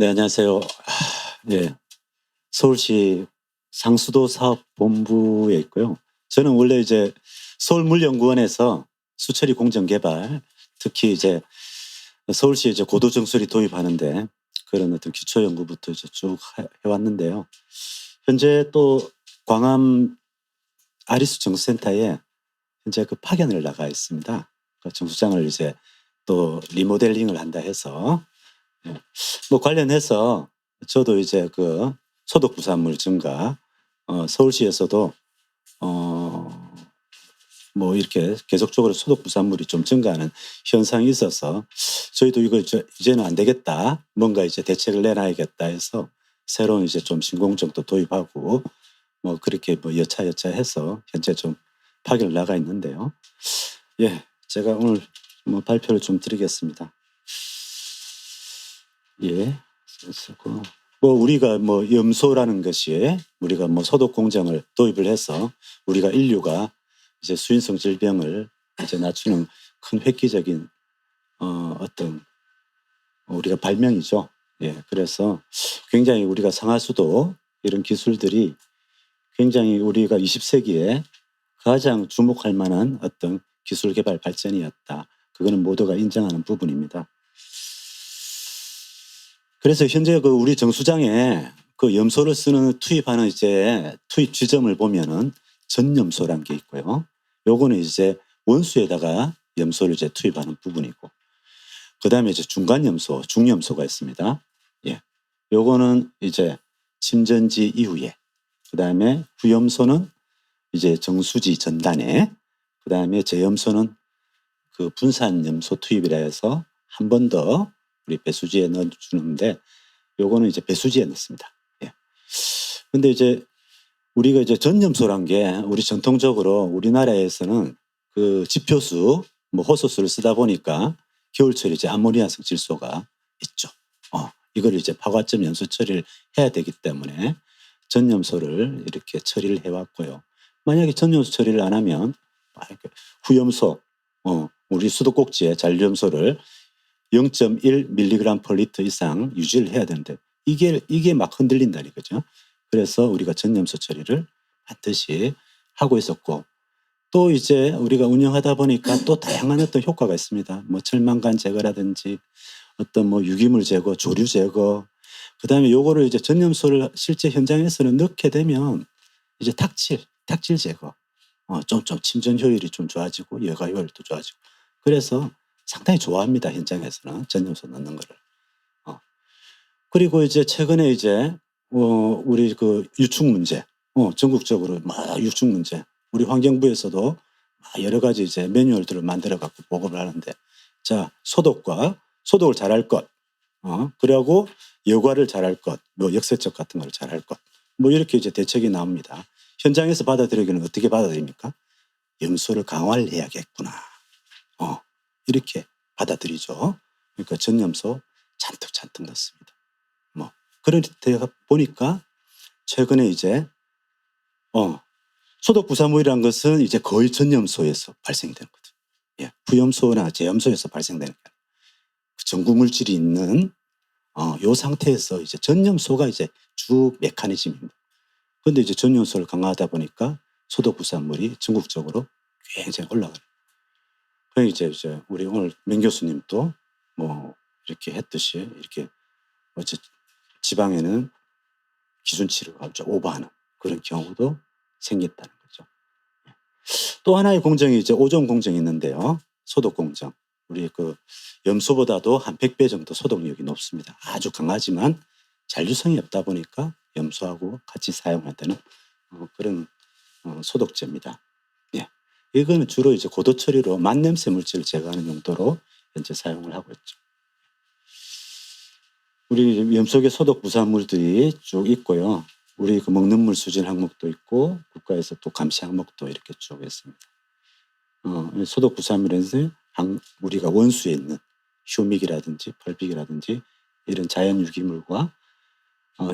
네, 안녕하세요. 네, 서울시 상수도 사업본부에 있고요. 저는 원래 이제 서울물연구원에서 수처리 공정 개발, 특히 이제 서울시에 이제 고도 정수리 도입하는데 그런 어떤 기초 연구부터 이제 쭉 해왔는데요. 현재 또 광암 아리수 정수센터에 현재 그 파견을 나가 있습니다. 그 정수장을 이제 또 리모델링을 한다 해서 예. 뭐 관련해서 저도 이제 그 소독 부산물 증가, 서울시에서도 어 뭐 이렇게 계속적으로 소독 부산물이 좀 증가하는 현상이 있어서 저희도 이거 이제는 안 되겠다. 뭔가 이제 대책을 내놔야겠다 해서 새로운 이제 좀 신공정도 도입하고 뭐 그렇게 뭐 여차여차해서 현재 좀 파견을 나가 있는데요. 예. 제가 오늘 뭐 발표를 좀 드리겠습니다. 예. 쓰고 뭐 우리가 뭐 염소라는 것이 우리가 뭐 소독 공정을 도입을 해서 우리가 인류가 이제 수인성 질병을 이제 낮추는 큰 획기적인 어떤 우리가 발명이죠. 예. 그래서 굉장히 우리가 상하수도 이런 기술들이 굉장히 우리가 20세기에 가장 주목할 만한 어떤 기술 개발 발전이었다. 그거는 모두가 인정하는 부분입니다. 그래서 현재 그 우리 정수장에 그 염소를 쓰는 투입하는 이제 투입 지점을 보면은 전염소란 게 있고요. 요거는 이제 원수에다가 염소를 이제 투입하는 부분이고, 그다음에 이제 중간 염소, 중염소가 있습니다. 예. 요거는 이제 침전지 이후에, 그다음에 후염소는 이제 정수지 전단에, 그다음에 제염소는 그 분산 염소 투입이라 해서 한 번 더 우리 배수지에 넣어 주는데 요거는 이제 배수지에 넣습니다. 예. 근데 이제 우리가 이제 전염소란 게 우리 전통적으로 우리나라에서는 그 지표수 뭐 호소수를 쓰다 보니까 겨울철에 이제 아모니아성 질소가 있죠. 이걸 이제 파과점 연소 처리를 해야 되기 때문에 전염소를 이렇게 처리를 해 왔고요. 만약에 전염소 처리를 안 하면 후염소, 우리 수도꼭지에 잔류염소를 0.1 밀리그램 per 리터 이상 유지를 해야 되는데 이게 막 흔들린다는 거죠. 그래서 우리가 전염소 처리를 반드시 하고 있었고, 또 이제 우리가 운영하다 보니까 또 다양한 어떤 효과가 있습니다. 뭐 철망간 제거라든지 어떤 뭐 유기물 제거, 조류 제거, 그다음에 요거를 이제 전염소를 실제 현장에서는 넣게 되면 이제 탁질 제거, 좀 침전 효율이 좀 좋아지고 여가 효율도 좋아지고, 그래서 상당히 좋아합니다, 현장에서는 전염소 넣는 거를. 어. 그리고 이제 최근에 이제 우리 그 유축 문제, 전국적으로 막 유축 문제, 우리 환경부에서도 막 여러 가지 이제 매뉴얼들을 만들어 갖고 보고를 하는데, 자, 소독을 잘할 것, 그리고 여과를 잘할 것, 뭐 역세척 같은 걸 잘할 것, 뭐 이렇게 이제 대책이 나옵니다. 현장에서 받아들이기는 어떻게 받아들입니까? 염소를 강화를 해야겠구나. 이렇게 받아들이죠. 그러니까 전염소 잔뜩 넣습니다. 뭐 그러다 보니까 최근에 이제 소독 부사물이라는 것은 이제 거의 전염소에서 발생되는 거죠. 예, 부염소나 제염소에서 발생되는 거예요. 그 전구 물질이 있는 요 상태에서 이제 전염소가 이제 주 메커니즘입니다. 그런데 이제 전염소를 강화하다 보니까 소독 부산물이 전국적으로 굉장히 올라가요. 그 이제 우리 오늘 명 교수님도 뭐 이렇게 했듯이 이렇게 어째 지방에는 기준치를 좀 오버하는 그런 경우도 생겼다는 거죠. 또 하나의 공정이 이제 오존 공정이 있는데요. 소독 공정. 우리 그 염소보다도 한 100배 정도 소독력이 높습니다. 아주 강하지만 잔류성이 없다 보니까 염소하고 같이 사용할 때는 그런 소독제입니다. 예. 이거는 주로 이제 고도 처리로 만냄새 물질을 제거하는 용도로 현재 사용을 하고 있죠. 우리 염소계 소독 부산물들이 쭉 있고요. 우리 그 먹는 물 수질 항목도 있고 국가에서 또 감시 항목도 이렇게 쭉 있습니다. 소독 부산물에서 우리가 원수에 있는 휴믹이라든지 펄빅이라든지 이런 자연 유기물과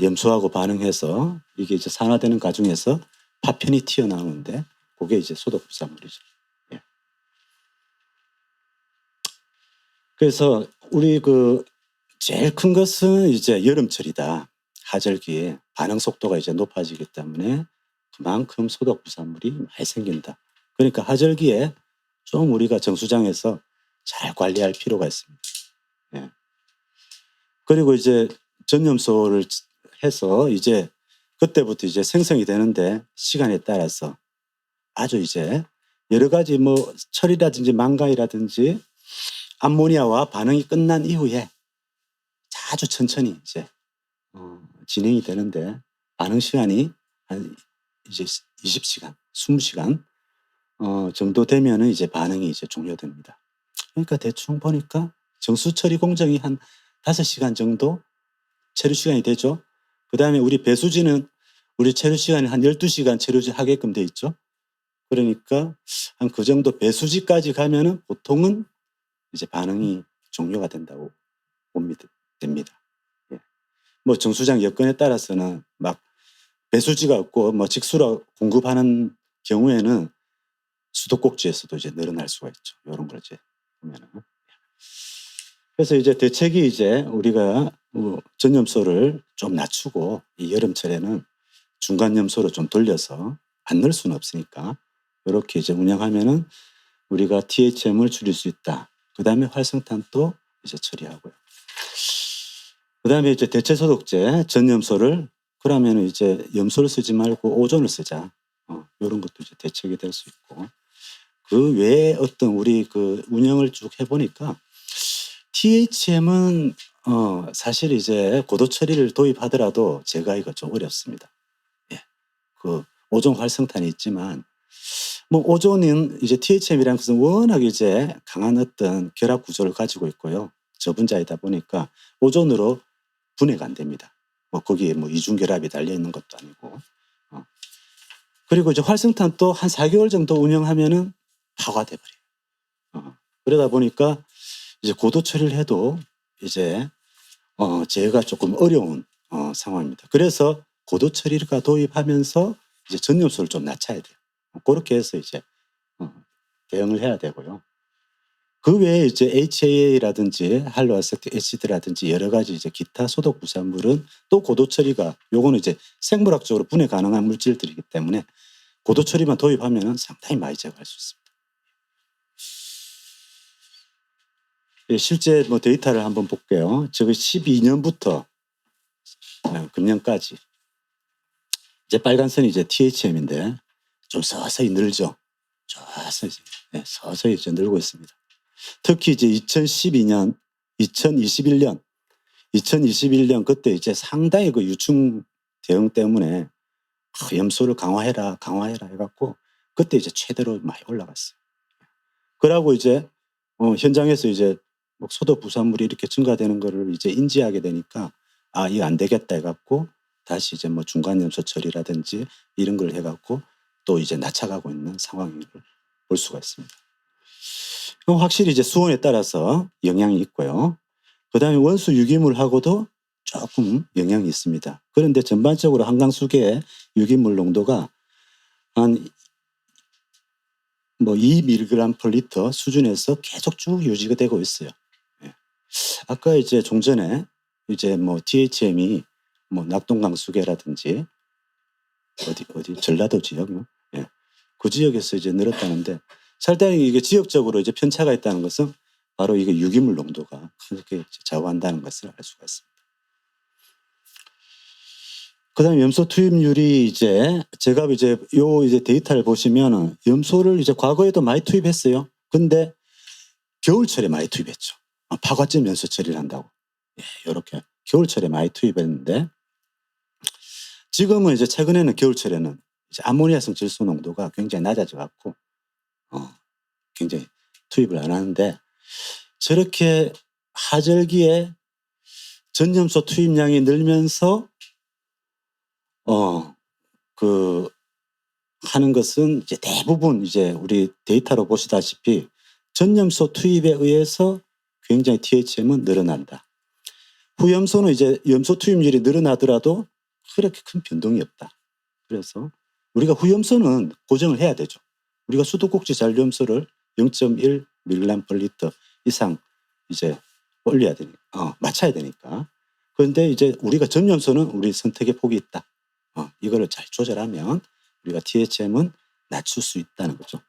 염소하고 반응해서 이게 이제 산화되는 과정에서 파편이 튀어나오는데 그게 이제 소독 부산물이죠. 예. 그래서 우리 그 제일 큰 것은 이제 여름철이다. 하절기에 반응 속도가 이제 높아지기 때문에 그만큼 소독 부산물이 많이 생긴다. 그러니까 하절기에 좀 우리가 정수장에서 잘 관리할 필요가 있습니다. 예. 그리고 이제 전염소를 해서 이제 그때부터 이제 생성이 되는데 시간에 따라서 아주 이제 여러 가지 뭐 철이라든지 망가이라든지 암모니아와 반응이 끝난 이후에 아주 천천히 이제 진행이 되는데 반응 시간이 한 이제 20시간, 20시간 정도 되면은 이제 반응이 이제 종료됩니다. 그러니까 대충 보니까 정수 처리 공정이 한 5시간 정도 체류 시간이 되죠. 그다음에 우리 배수지는 우리 체류 시간이 한 12시간 체류지 하게끔 돼 있죠. 그러니까 한 그 정도 배수지까지 가면은 보통은 이제 반응이 종료가 된다고 봅니다. 됩니다. 예. 뭐 정수장 여건에 따라서는 막 배수지가 없고 뭐 직수로 공급하는 경우에는 수도꼭지에서도 이제 늘어날 수가 있죠. 요런 걸 이제 보면은. 그래서 이제 대책이 이제 우리가 전염소를 좀 낮추고 이 여름철에는 중간 염소로 좀 돌려서 안 넣을 수는 없으니까 요렇게 이제 운영하면은 우리가 THM을 줄일 수 있다. 그다음에 활성탄도 이제 처리하고요. 그다음에 이제 대체 소독제 전염소를 그러면은 이제 염소를 쓰지 말고 오존을 쓰자. 요런 것도 이제 대책이 될 수 있고. 그 외에 어떤 우리 그 운영을 쭉 해 보니까 THM은 사실 이제 고도 처리를 도입하더라도 제거하기가 좀 어렵습니다. 예. 그 오존 활성탄이 있지만 뭐 오존은 이제 THM이라는 것은 워낙 이제 강한 어떤 결합 구조를 가지고 있고요. 저분자이다 보니까 오존으로 분해가 안 됩니다. 뭐 거기에 뭐 이중 결합이 달려 있는 것도 아니고. 그리고 이제 활성탄도 한 4개월 정도 운영하면은 파화돼 버려요. 그러다 보니까 이제 고도 처리를 해도 이제 제어가 조금 어려운 상황입니다. 그래서 고도 처리가 도입하면서 이제 전염수를 좀 낮춰야 돼요. 그렇게 해서 이제 대응을 해야 되고요. 그 외에 이제 HAA라든지 할로아세틱 애시드라든지 여러 가지 이제 기타 소독 부산물은 또 고도 처리가 요거는 이제 생물학적으로 분해 가능한 물질들이기 때문에 고도 처리만 도입하면은 상당히 많이 제거할 수 있습니다. 예, 실제 뭐 데이터를 한번 볼게요. 저기 12년부터 금년까지 이제 빨간 선이 이제 THM인데 좀 서서히 늘죠. 서서히, 네, 서서히 이제 늘고 있습니다. 특히 이제 2012년, 2021년, 2021년 그때 이제 상당히 그 유충 대응 때문에 염소를 강화해라 해갖고 그때 이제 최대로 많이 올라갔어요. 그러고 이제 현장에서 이제 뭐 소독 부산물이 이렇게 증가되는 거를 이제 인지하게 되니까 이거 안 되겠다 해갖고 다시 이제 뭐 중간 염소 처리라든지 이런 걸 해갖고 또 이제 낮춰가고 있는 상황을 볼 수가 있습니다. 확실히 이제 수온에 따라서 영향이 있고요. 그다음에 원수 유기물하고도 조금 영향이 있습니다. 그런데 전반적으로 한강수계의 유기물 농도가 한 뭐 2mg/L 수준에서 계속 쭉 유지가 되고 있어요. 예. 아까 이제 종전에 이제 뭐 THM이 뭐 낙동강수계라든지 어디 전라도 지역요. 예. 그 지역에서 이제 늘었다는데 상당히 이게 지역적으로 이제 편차가 있다는 것은 바로 이게 유기물 농도가 그렇게 좌우한다는 것을 알 수가 있습니다. 그다음에 염소 투입률이 이제 제가 이제 이제 데이터를 보시면은 염소를 이제 과거에도 많이 투입했어요. 근데 겨울철에 많이 투입했죠. 파과점 연소 처리를 한다고. 예, 요렇게 겨울철에 많이 투입했는데 지금은 이제 최근에는 겨울철에는 이제 암모니아성 질소 농도가 굉장히 낮아져 갖고 굉장히 투입을 안 하는데 저렇게 하절기에 전염소 투입량이 늘면서 그 하는 것은 이제 대부분 이제 우리 데이터로 보시다시피 전염소 투입에 의해서 굉장히 THM은 늘어난다. 후염소는 이제 염소 투입률이 늘어나더라도 그렇게 큰 변동이 없다. 그래서 우리가 후염소는 고정을 해야 되죠. 우리가 수도꼭지 잔류염소를 0.1mg/L 이상 이제 올려야 되니까 맞춰야 되니까. 그런데 이제 우리가 전염소는 우리 선택의 폭이 있다. 이거를 잘 조절하면 우리가 THM은 낮출 수 있다는 거죠.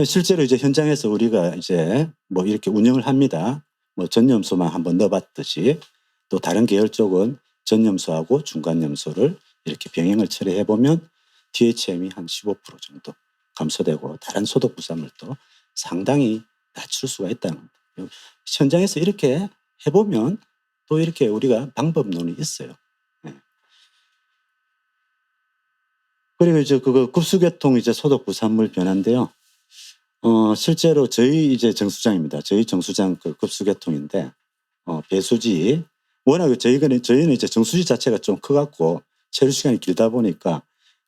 실제로 이제 현장에서 우리가 이제 뭐 이렇게 운영을 합니다. 뭐 전염소만 한번 넣어봤듯이 또 다른 계열 쪽은 전염소하고 중간염소를 이렇게 병행을 처리해 보면 THM이 한 15% 정도 감소되고 다른 소독 부산물도 상당히 낮출 수가 있다는 겁니다. 현장에서 이렇게 해보면 또 이렇게 우리가 방법론이 있어요. 네. 그리고 이제 그거 급수교통 이제 소독 부산물 변화인데요. 실제로 저희 이제 정수장입니다. 저희 정수장 그 급수교통인데 배수지 워낙 저희는 이제 정수지 자체가 좀 커갖고 체류 시간이 길다 보니까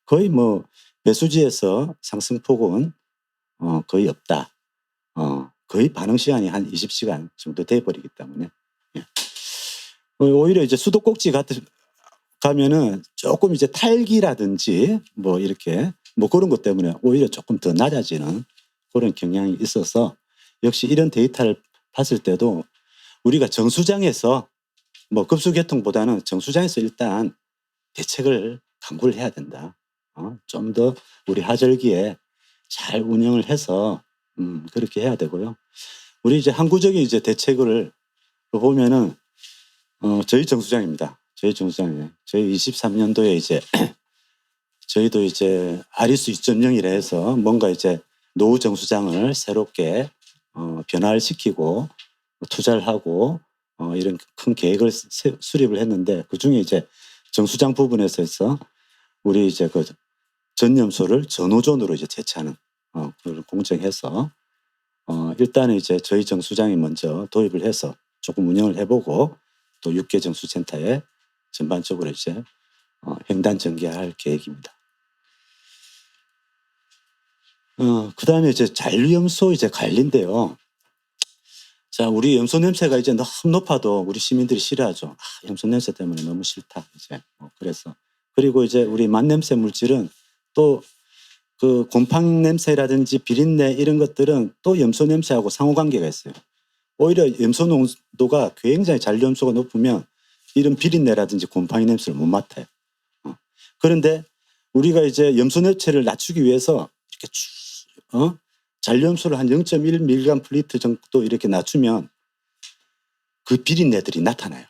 거의 뭐 배수지에서 상승폭은 거의 없다. 거의 반응 시간이 한 20시간 정도 돼버리기 때문에 예. 오히려 이제 수도꼭지 가면은 조금 이제 탈기라든지 뭐 이렇게 뭐 그런 것 때문에 오히려 조금 더 낮아지는 그런 경향이 있어서 역시 이런 데이터를 봤을 때도 우리가 정수장에서 뭐 급수교통보다는 정수장에서 일단 대책을 강구를 해야 된다. 좀 더 우리 하절기에 잘 운영을 해서 그렇게 해야 되고요. 우리 이제 항구적인 이제 대책을 보면은 저희 정수장입니다. 저희 정수장에 저희 23년도에 이제 저희도 이제 아리수 2.0이라 해서 뭔가 이제 노후 정수장을 새롭게 변화를 시키고 투자를 하고 이런 큰 계획을 수립을 했는데 그중에 이제 정수장 부분에서 우리 이제 그 전염소를 전호존으로 이제 대체하는 그걸 공정해서 일단은 이제 저희 정수장이 먼저 도입을 해서 조금 운영을 해보고 또 6개 정수센터에 전반적으로 이제 횡단 전개할 계획입니다. 그다음에 이제 잔류염소 이제 관리인데요. 자, 우리 염소 냄새가 이제 너무 높아도 우리 시민들이 싫어하죠. 염소 냄새 때문에 너무 싫다. 이제 그래서 그리고 이제 우리 만냄새 물질은 또 그 곰팡 냄새라든지 비린내 이런 것들은 또 염소 냄새하고 상호관계가 있어요. 오히려 염소 농도가 굉장히 잔류염소가 높으면 이런 비린내라든지 곰팡이 냄새를 못 맡아요. 그런데 우리가 이제 염소 냄새를 낮추기 위해서 이렇게 잔류염소를 한 0.1mg/L 정도 이렇게 낮추면 그 비린내들이 나타나요.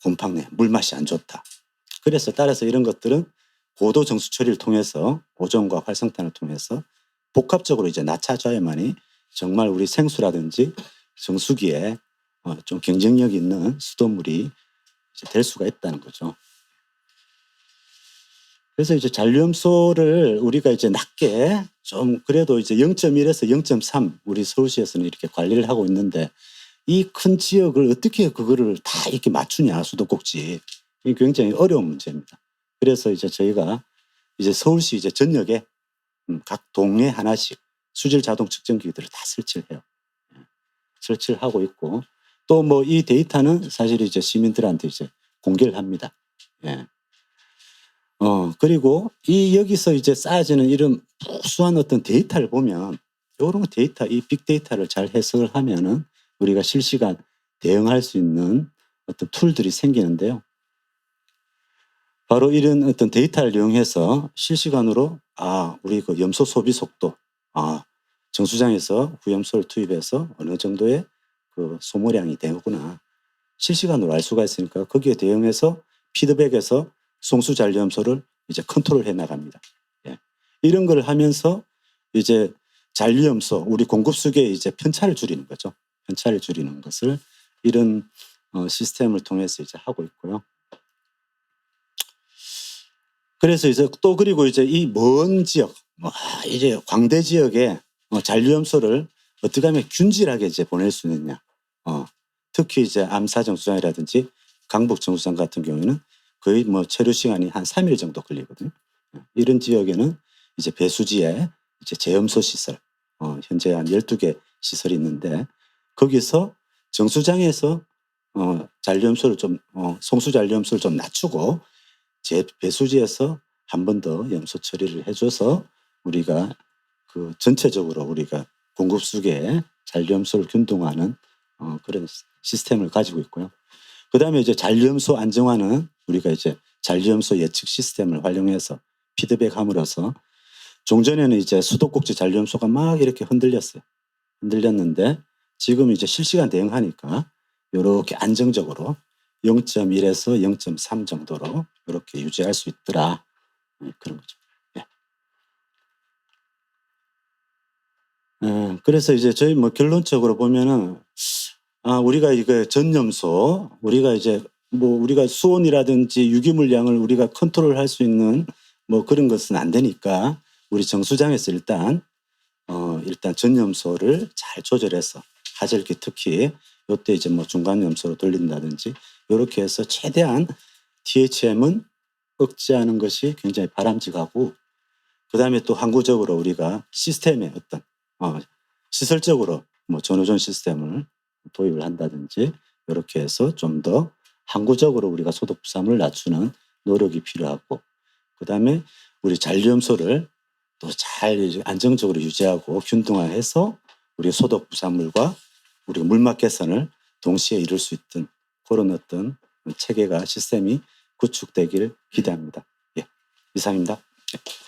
곰팡내, 물맛이 안 좋다. 그래서 따라서 이런 것들은 고도 정수 처리를 통해서 오존과 활성탄을 통해서 복합적으로 이제 낮춰줘야만이 정말 우리 생수라든지 정수기에 좀 경쟁력 있는 수돗물이 이제 될 수가 있다는 거죠. 그래서 이제 잔류염소를 우리가 이제 낮게 좀 그래도 이제 0.1에서 0.3 우리 서울시에서는 이렇게 관리를 하고 있는데 이 큰 지역을 어떻게 그거를 다 이렇게 맞추냐 수도꼭지 이게 굉장히 어려운 문제입니다. 그래서 이제 저희가 이제 서울시 이제 전역에 각 동에 하나씩 수질 자동 측정기들을 다 설치를 해요. 설치를 하고 있고 또 뭐 이 데이터는 사실 이제 시민들한테 이제 공개를 합니다. 예. 그리고 이 여기서 이제 쌓아지는 이런 무수한 어떤 데이터를 보면 요런 데이터, 이 빅데이터를 잘 해석을 하면은 우리가 실시간 대응할 수 있는 어떤 툴들이 생기는데요. 바로 이런 어떤 데이터를 이용해서 실시간으로 우리 그 염소 소비 속도, 정수장에서 후염소를 투입해서 어느 정도의 그 소모량이 되구나. 실시간으로 알 수가 있으니까 거기에 대응해서 피드백에서 송수 잔류염소를 이제 컨트롤해 나갑니다. 예. 이런 걸 하면서 이제 잔류염소 우리 공급수계의 이제 편차를 줄이는 거죠. 편차를 줄이는 것을 이런 시스템을 통해서 이제 하고 있고요. 그래서 이제 또 그리고 이제 이 먼 지역, 이제 광대 지역에 잔류염소를 어떻게 하면 균질하게 이제 보낼 수 있느냐. 특히 이제 암사 정수장이라든지 강북 정수장 같은 경우에는 거의 뭐 체류 시간이 한 3일 정도 걸리거든요. 이런 지역에는 이제 배수지에 이제 제염소 시설, 현재 한 12개 시설이 있는데 거기서 정수장에서 잔류염소를 좀 송수 잔류염소를 좀 낮추고 배수지에서 한 번 더 염소 처리를 해줘서 우리가 그 전체적으로 우리가 공급수계에 잔류염소를 균등하는 그런 시스템을 가지고 있고요. 그다음에 이제 잔류염소 안정화는 우리가 이제 잔류염소 예측 시스템을 활용해서 피드백함으로써 종전에는 이제 수도꼭지 잔류염소가 막 이렇게 흔들렸어요. 흔들렸는데 지금 이제 실시간 대응하니까 요렇게 안정적으로 0.1에서 0.3 정도로 이렇게 유지할 수 있더라. 그런 거죠. 예. 그래서 이제 저희 뭐 결론적으로 보면은 우리가 이거 전염소 우리가 이제 뭐 우리가 수온이라든지 유기물량을 우리가 컨트롤할 수 있는 뭐 그런 것은 안 되니까 우리 정수장에서 일단 전염소를 잘 조절해서 하절기 특히 요때 이제 뭐 중간 염소로 돌린다든지 요렇게 해서 최대한 THM은 억제하는 것이 굉장히 바람직하고 그다음에 또 항구적으로 우리가 시스템의 어떤 시설적으로 뭐 전호전 시스템을 도입을 한다든지 요렇게 해서 좀 더 항구적으로 우리가 소독 부담을 낮추는 노력이 필요하고 그다음에 우리 잔류염소를 또 잘 안정적으로 유지하고 균등화해서 우리 소독 부산물과 우리가 물맛 개선을 동시에 이룰 수 있던 그런 어떤 체계가 시스템이 구축되기를 기대합니다. 예, 이상입니다. 예.